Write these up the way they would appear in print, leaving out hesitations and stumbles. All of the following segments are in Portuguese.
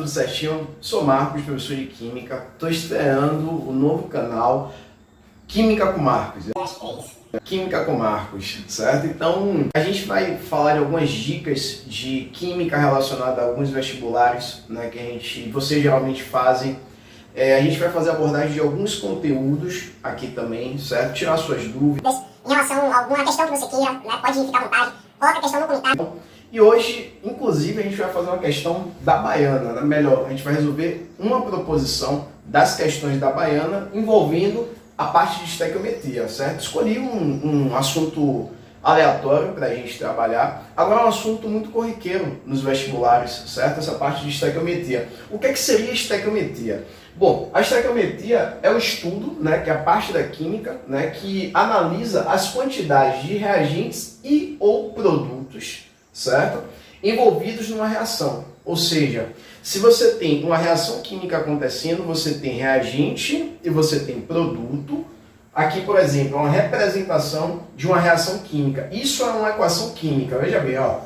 tudo certinho? Sou Marcos, professor de Química. Estou estreando o novo canal Química com Marcos. Química com Marcos, certo? Então, a gente vai falar de algumas dicas de química relacionada a alguns vestibulares, né, que vocês geralmente fazem. A gente vai fazer a abordagem de alguns conteúdos aqui também, certo? Tirar suas dúvidas. Em relação a alguma questão que você queira, né, pode ficar à vontade, coloca a questão no comentário. E hoje, inclusive, a gente vai fazer uma questão da baiana, né? Melhor, a gente vai resolver uma proposição das questões da baiana envolvendo a parte de estequiometria, certo? Escolhi um assunto aleatório para a gente trabalhar. Agora é um assunto muito corriqueiro nos vestibulares, certo? Essa parte de estequiometria. O que seria estequiometria? Bom, a estequiometria é o estudo, né, que é a parte da química, né, que analisa as quantidades de reagentes e ou produtos, certo? Envolvidos numa reação. Ou seja, se você tem uma reação química acontecendo, você tem reagente e você tem produto. Aqui, por exemplo, é uma representação de uma reação química. Isso é uma equação química. Veja bem, ó.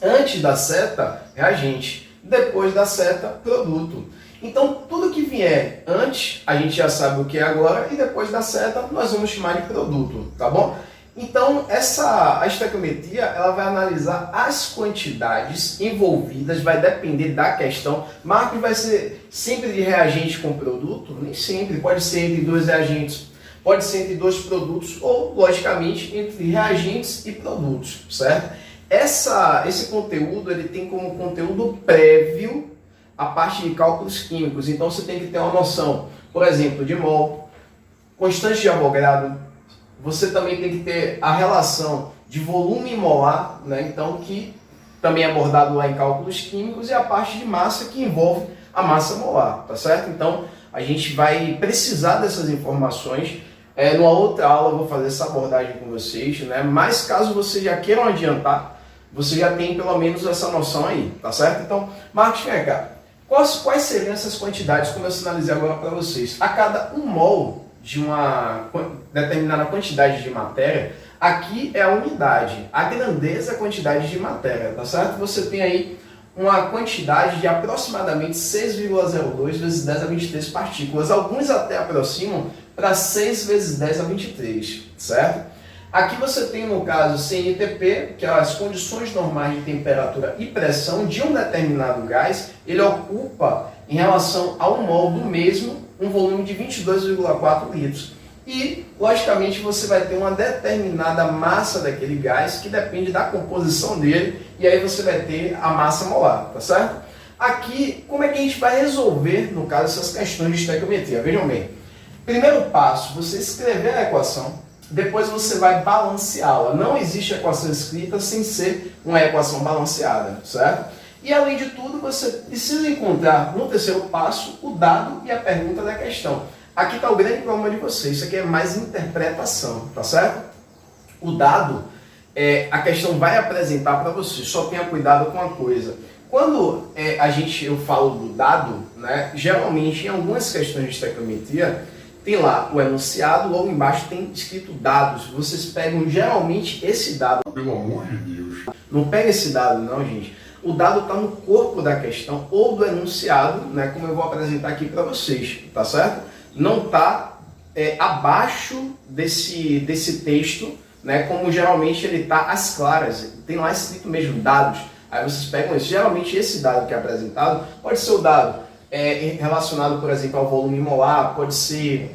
Antes da seta, reagente. Depois da seta, produto. Então, tudo que vier antes, a gente já sabe o que é agora. E depois da seta, nós vamos chamar de produto, tá bom? Então, a estequiometria, ela vai analisar as quantidades envolvidas, vai depender da questão. Marcos, vai ser sempre de reagente com produto? Nem sempre, pode ser entre dois reagentes, pode ser entre dois produtos ou, logicamente, entre reagentes e produtos, certo? Esse conteúdo, ele tem como conteúdo prévio a parte de cálculos químicos, então você tem que ter uma noção, por exemplo, de mol, constante de Avogadro. Você também tem que ter a relação de volume molar, né? Então, que também é abordado lá em cálculos químicos, e a parte de massa, que envolve a massa molar, tá certo? Então, a gente vai precisar dessas informações. Numa outra aula eu vou fazer essa abordagem com vocês, né? Mas caso vocês já queiram adiantar, você já tem pelo menos essa noção aí, tá certo? Então, Marcos, vem cá. Quais seriam essas quantidades, como eu sinalizei agora para vocês? A cada 1 mol de uma determinada quantidade de matéria, aqui é a unidade, a grandeza é a quantidade de matéria, tá certo? Você tem aí uma quantidade de aproximadamente 6,02 vezes 10 a 23 partículas, alguns até aproximam para 6 vezes 10 a 23, certo? Aqui você tem, no caso, CNTP, que é as condições normais de temperatura e pressão de um determinado gás. Ele ocupa, em relação a 1 mol do mesmo, um volume de 22,4 litros. E, logicamente, você vai ter uma determinada massa daquele gás, que depende da composição dele, e aí você vai ter a massa molar, tá certo? Aqui, como é que a gente vai resolver, no caso, essas questões de estequiometria? Vejam bem. Primeiro passo, você escrever a equação. Depois você vai balanceá-la. Não existe equação escrita sem ser uma equação balanceada, certo? E além de tudo, você precisa encontrar no terceiro passo o dado e a pergunta da questão. Aqui está o grande problema de vocês. Isso aqui é mais interpretação, tá certo? O dado, a questão vai apresentar para você. Só tenha cuidado com uma coisa. Quando eu falo do dado, né, geralmente em algumas questões de estequiometria, tem lá o enunciado, logo embaixo tem escrito dados. Vocês pegam geralmente esse dado. Pelo amor de Deus. Não pega esse dado não, gente. O dado está no corpo da questão ou do enunciado, né, como eu vou apresentar aqui para vocês, tá certo? Não está abaixo desse texto, né, como geralmente ele está às claras. Tem lá escrito mesmo dados. Aí vocês pegam isso. Geralmente esse dado que é apresentado pode ser o dado relacionado, por exemplo, ao volume molar, pode ser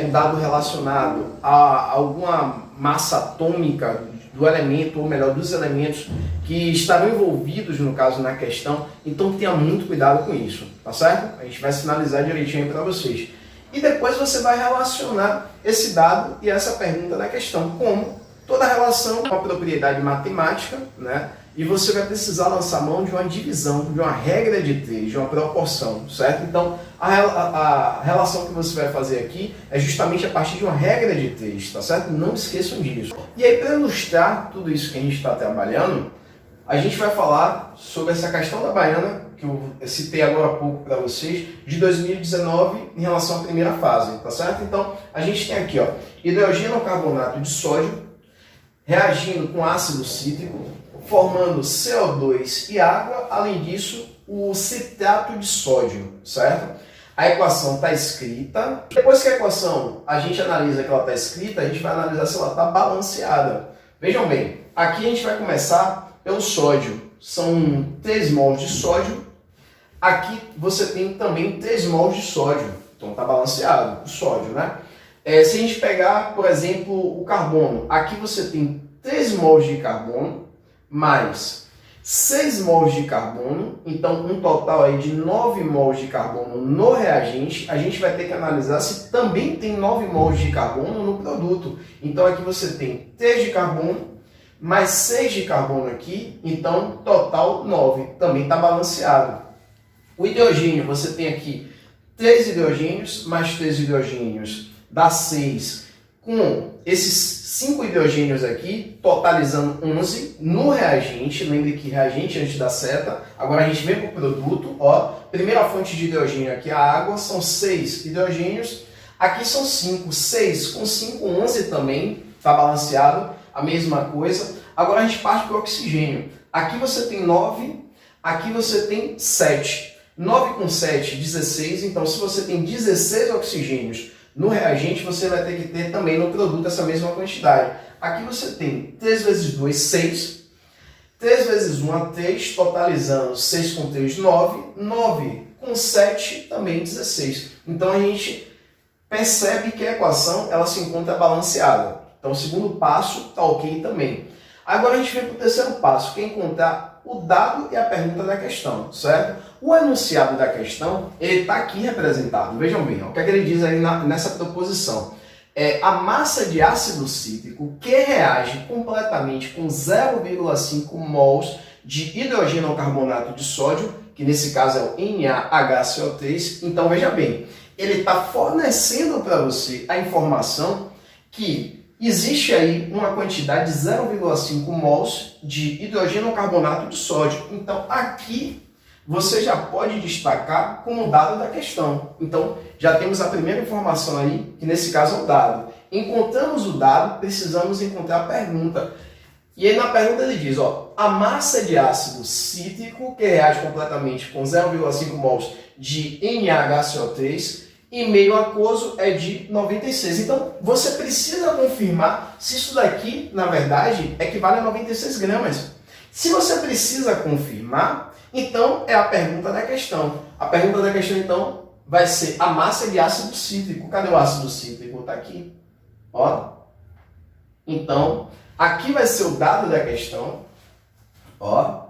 o dado relacionado a alguma massa atômica do elemento, ou melhor, dos elementos que estarão envolvidos, no caso, na questão. Então tenha muito cuidado com isso, tá certo? A gente vai sinalizar direitinho para vocês. E depois você vai relacionar esse dado e essa pergunta da questão, como toda relação com a propriedade matemática, né? E você vai precisar lançar mão de uma divisão, de uma regra de 3, de uma proporção, certo? Então, a relação que você vai fazer aqui é justamente a partir de uma regra de 3, tá certo? Não esqueçam disso. E aí, para ilustrar tudo isso que a gente está trabalhando, a gente vai falar sobre essa questão da baiana, que eu citei agora há pouco para vocês, de 2019 em relação à primeira fase, tá certo? Então, a gente tem aqui, ó, hidrogênio carbonato de sódio reagindo com ácido cítrico, formando CO2 e água. Além disso, o citrato de sódio, certo? A equação está escrita. Depois que a gente analisa que ela está escrita, a gente vai analisar se ela está balanceada. Vejam bem, aqui a gente vai começar pelo sódio. São 3 mols de sódio. Aqui você tem também 3 mols de sódio. Então está balanceado o sódio, né? Se a gente pegar, por exemplo, o carbono, aqui você tem 3 mols de carbono mais 6 mols de carbono, então um total aí de 9 mols de carbono no reagente. A gente vai ter que analisar se também tem 9 mols de carbono no produto. Então aqui você tem 3 de carbono mais 6 de carbono aqui, então total 9, também está balanceado. O hidrogênio, você tem aqui 3 hidrogênios mais 3 hidrogênios dá 6, com esses 5 hidrogênios aqui, totalizando 11 no reagente. Lembre que reagente antes da seta. Agora a gente vem para o produto. Ó, primeira fonte de hidrogênio aqui é a água, são 6 hidrogênios. Aqui são 5, 6 com 5, 11 também, está balanceado, a mesma coisa. Agora a gente parte para o oxigênio. Aqui você tem 9, aqui você tem 7. 9 com 7, 16. Então se você tem 16 oxigênios no reagente, você vai ter que ter também no produto essa mesma quantidade. Aqui você tem 3 vezes 2, 6. 3 vezes 1 é 3, totalizando 6 com 3, 9. 9 com 7, também 16. Então a gente percebe que a equação ela se encontra balanceada. Então o segundo passo está ok também. Agora a gente vem para o terceiro passo, que é encontrar o dado e a pergunta da questão, certo? O enunciado da questão, ele está aqui representado. Vejam bem, ó, o que é que ele diz aí nessa proposição? A massa de ácido cítrico que reage completamente com 0,5 mols de hidrogênio carbonato de sódio, que nesse caso é o NaHCO3. Então veja bem, ele está fornecendo para você a informação que existe aí uma quantidade de 0,5 mols de hidrogênio carbonato de sódio. Então aqui você já pode destacar como dado da questão. Então, já temos a primeira informação aí, que nesse caso é o dado. Encontramos o dado, precisamos encontrar a pergunta. E aí na pergunta ele diz, ó, a massa de ácido cítrico, que reage completamente com 0,5 mols de NaHCO3, em meio aquoso é de 96. Então, você precisa confirmar se isso daqui, na verdade, equivale a 96 gramas. Se você precisa confirmar, então é a pergunta da questão. A pergunta da questão, então, vai ser a massa de ácido cítrico. Cadê o ácido cítrico? Está aqui. Ó. Então, aqui vai ser o dado da questão. Ó.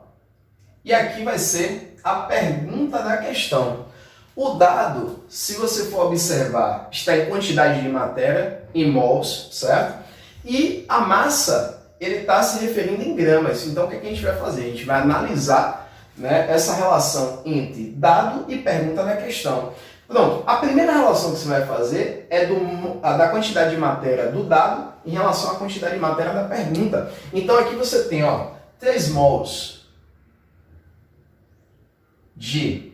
E aqui vai ser a pergunta da questão. O dado, se você for observar, está em quantidade de matéria, em mols, certo? E a massa, ele está se referindo em gramas. Então, o que a gente vai fazer? A gente vai analisar, né, essa relação entre dado e pergunta da questão. Pronto, a primeira relação que você vai fazer é da quantidade de matéria do dado em relação à quantidade de matéria da pergunta. Então, aqui você tem, ó, 3 mols de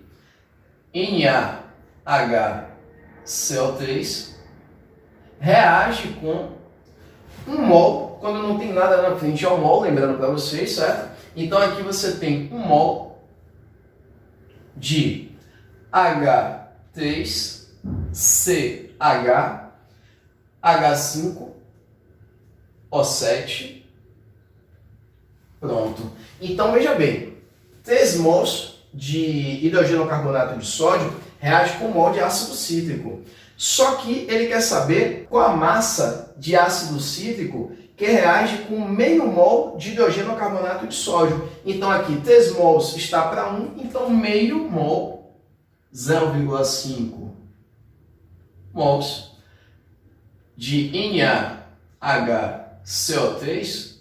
NaHCO3 reage com 1 mol, quando não tem nada na frente é 1 mol, lembrando para vocês, certo? Então aqui você tem 1 mol de H3CH H5O7. Pronto. Então veja bem, 3 mols de hidrogênio carbonato de sódio reage com 1 mol de ácido cítrico. Só que ele quer saber qual a massa de ácido cítrico que reage com meio mol de hidrogênio carbonato de sódio. Então aqui 3 mols está para 1, então meio mol, 0,5 mols de NaHCO3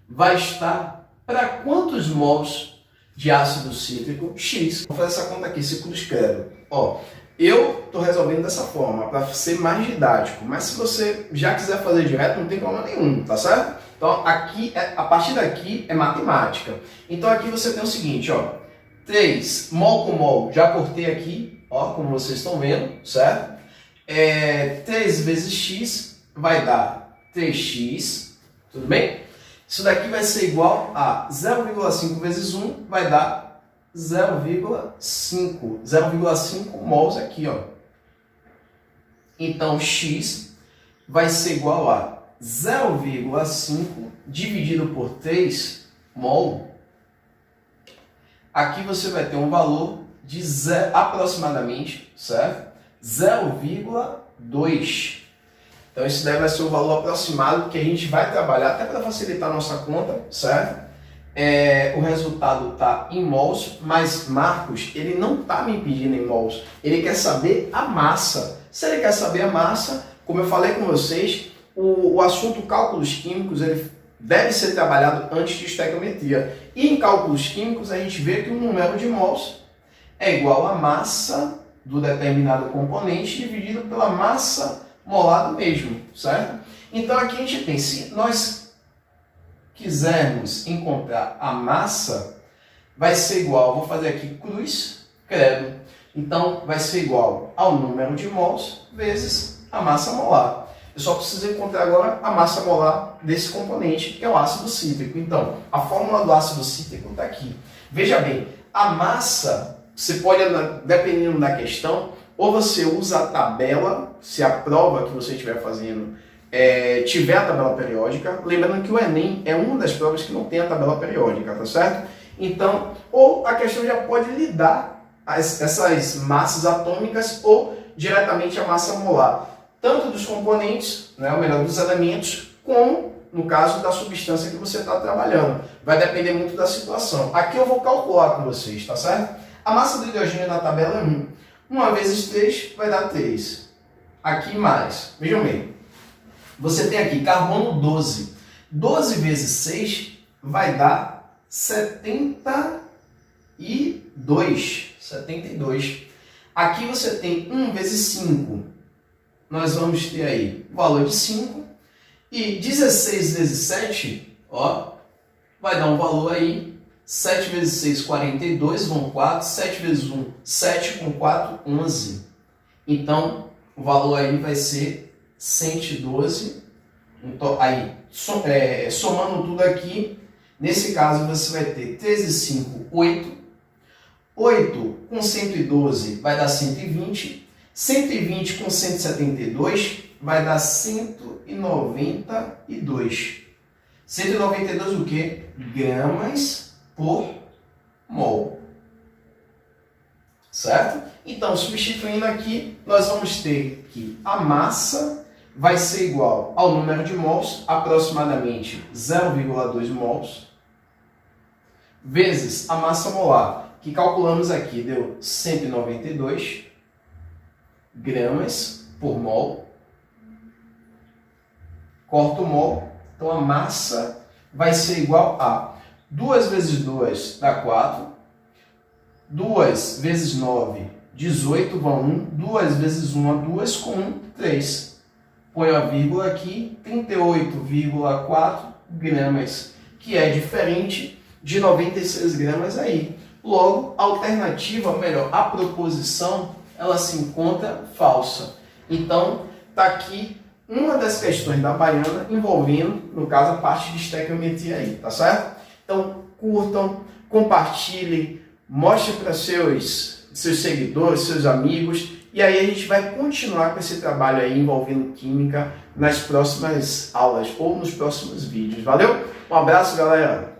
vai estar para quantos mols de ácido cítrico X. Vou fazer essa conta aqui, ciclo de Crero. Ó, eu estou resolvendo dessa forma, para ser mais didático, mas se você já quiser fazer direto, não tem problema nenhum, tá certo? Então, aqui, a partir daqui é matemática. Então, aqui você tem o seguinte, ó, 3 mol com mol, já cortei aqui, ó, como vocês estão vendo, certo? 3 vezes x vai dar 3x, tudo bem? Isso daqui vai ser igual a 0,5 vezes 1, vai dar 0,5. 0,5 mols aqui, ó. Então, X vai ser igual a 0,5 dividido por 3 mol. Aqui você vai ter um valor de aproximadamente, certo? 0,2. Então, esse daí vai ser o valor aproximado que a gente vai trabalhar até para facilitar a nossa conta, certo? O resultado está em mols, mas Marcos, ele não está me pedindo em mols, ele quer saber a massa. Se ele quer saber a massa, como eu falei com vocês, o assunto cálculos químicos ele deve ser trabalhado antes de estequiometria. E em cálculos químicos a gente vê que o número de mols é igual à massa do determinado componente dividido pela massa molar do mesmo, certo? Então aqui a gente tem, se nós quisermos encontrar a massa, vai ser igual, vou fazer aqui cruz, credo. Então, vai ser igual ao número de mols vezes a massa molar. Eu só preciso encontrar agora a massa molar desse componente, que é o ácido cítrico. Então, a fórmula do ácido cítrico está aqui. Veja bem, a massa, você pode, dependendo da questão, ou você usa a tabela, se a prova que você estiver fazendo tiver a tabela periódica, lembrando que o Enem é uma das provas que não tem a tabela periódica, tá certo? Então, ou a questão já pode lhe dar essas massas atômicas ou diretamente a massa molar, tanto dos componentes, né, ou melhor, dos elementos, como no caso da substância que você está trabalhando. Vai depender muito da situação. Aqui eu vou calcular com vocês, tá certo? A massa do hidrogênio na tabela é 1. 1 vezes 3 vai dar 3. Aqui mais. Vejam bem. Você tem aqui carbono 12. 12 vezes 6 vai dar 72. 72. Aqui você tem 1 vezes 5. Nós vamos ter aí o valor de 5. E 16 vezes 7, ó, vai dar um valor aí. 7 vezes 6, 42, vão 4. 7 vezes 1, 7, com 4, 11. Então, o valor aí vai ser 112, então, aí, somando tudo aqui, nesse caso você vai ter 3 e 5, 8, 8 com 112 vai dar 120, 120 com 172 vai dar 192. 192 o quê? Gramas por mol. Certo? Então, substituindo aqui, nós vamos ter que a massa vai ser igual ao número de mols, aproximadamente 0,2 mols, vezes a massa molar, que calculamos aqui, deu 192 gramas por mol. Corta o mol, então a massa vai ser igual a 2 vezes 2 dá 4, 2 vezes 9, 18, vão 1, 2 vezes 1 2, com 1, 3. Põe a vírgula aqui, 38,4 gramas, que é diferente de 96 gramas aí. Logo, a alternativa, melhor, a proposição, ela se encontra falsa. Então, está aqui uma das questões da baiana envolvendo, no caso, a parte de estequiometria aí, tá certo? Então, curtam, compartilhem, mostrem para seus seguidores, seus amigos, e aí a gente vai continuar com esse trabalho aí envolvendo química nas próximas aulas ou nos próximos vídeos. Valeu? Um abraço, galera!